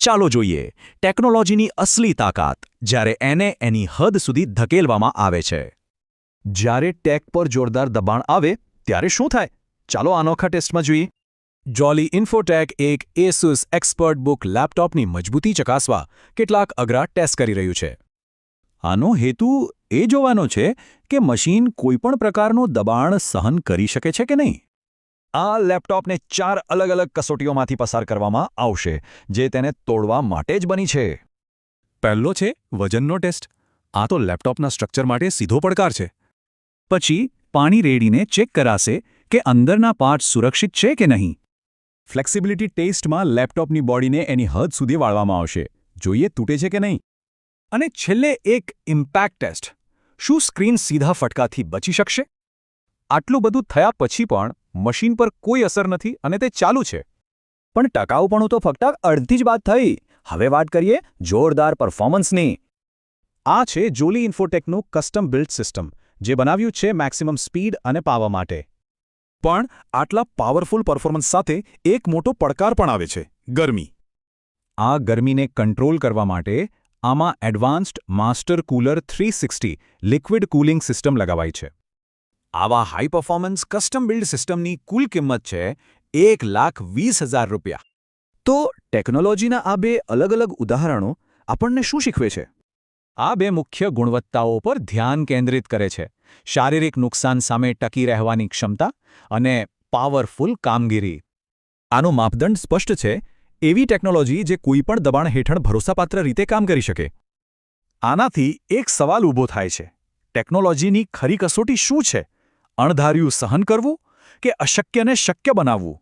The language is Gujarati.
ચાલો જોઈએ ટેકનોલોજીની અસલી તાકાત જ્યારે એને એની હદ સુધી ધકેલવામાં આવે છે. જ્યારે ટેક પર જોરદાર દબાણ આવે ત્યારે શું થાય? ચાલો અનોખા ટેસ્ટમાં જોઈએ. જોલી ઇન્ફોટેક એક એસુસ એક્સપર્ટ બુક લેપટોપની મજબૂતી ચકાસવા કેટલાક અઘરા ટેસ્ટ કરી રહ્યું છે. આનો હેતુ એ જોવાનો છે કે મશીન કોઈપણ પ્રકારનું દબાણ સહન કરી શકે છે કે નહીં. આ લેપટોપને 4 અલગ-અલગ કસોટીઓમાંથી પસાર કરવામાં આવશે, જે તેને તોડવા માટે જ બની છે. પહેલો છે વજનનો ટેસ્ટ. આ તો લેપટોપના સ્ટ્રક્ચર માટે સીધો પડકાર છે. પછી પાણી રેડીને ચેક કરાશે કે અંદરના પાર્ટ સુરક્ષિત છે કે નહીં. ફ્લેક્સિબિલિટી ટેસ્ટમાં લેપટોપની બોડીને એની હદ સુધી વાળવામાં આવશે, જોઈએ તૂટે છે કે નહીં. અને છેલ્લે એક ઇમ્પેક્ટ ટેસ્ટ. શું સ્ક્રીન સીધા ફટકાથી બચી શકશે? આટલું બધું થયા પછી પણ મશીન પર કોઈ અસર નથી અને તે ચાલુ છે. પણ ટકાઉપણું તો ફક્ત અડધી જ વાત થઈ. હવે વાત કરીએ જોરદાર પરફોર્મન્સની. આ છે જોલી ઇન્ફોટેકનું કસ્ટમ બિલ્ડ સિસ્ટમ, જે બનાવ્યું છે મેક્સિમમ સ્પીડ અને પાવર માટે. પણ આટલા પાવરફુલ પરફોર્મન્સ સાથે એક મોટો પડકાર પણ આવે છે: ગરમી. આ ગરમીને કંટ્રોલ કરવા માટે આમાં advanced master cooler 360 liquid cooling system લગાવાઈ છે. આવા હાઈ પરફોર્મન્સ કસ્ટમ બિલ્ડ સિસ્ટમની કુલ કિંમત છે ₹1,20,000. તો ટેકનોલોજીના આ બે અલગ-અલગ ઉદાહરણો આપણને શું શીખવે છે? આ બે મુખ્ય ગુણવત્તાઓ પર ધ્યાન કેન્દ્રિત કરે છે: શારીરિક નુકસાન સામે ટકી રહેવાની ક્ષમતા અને પાવરફુલ કામગીરી. આનો માપદંડ સ્પષ્ટ છે: એવી ટેકનોલોજી જે કોઈપણ દબાણ હેઠળ ભરોસાપાત્ર રીતે કામ કરી શકે. આનાથી એક સવાલ ઊભો થાય છે: ટેકનોલોજીની ખરી કસોટી શું છે? અણધાર્યું સહન કરવું કે અશક્યને શક્ય બનાવવું?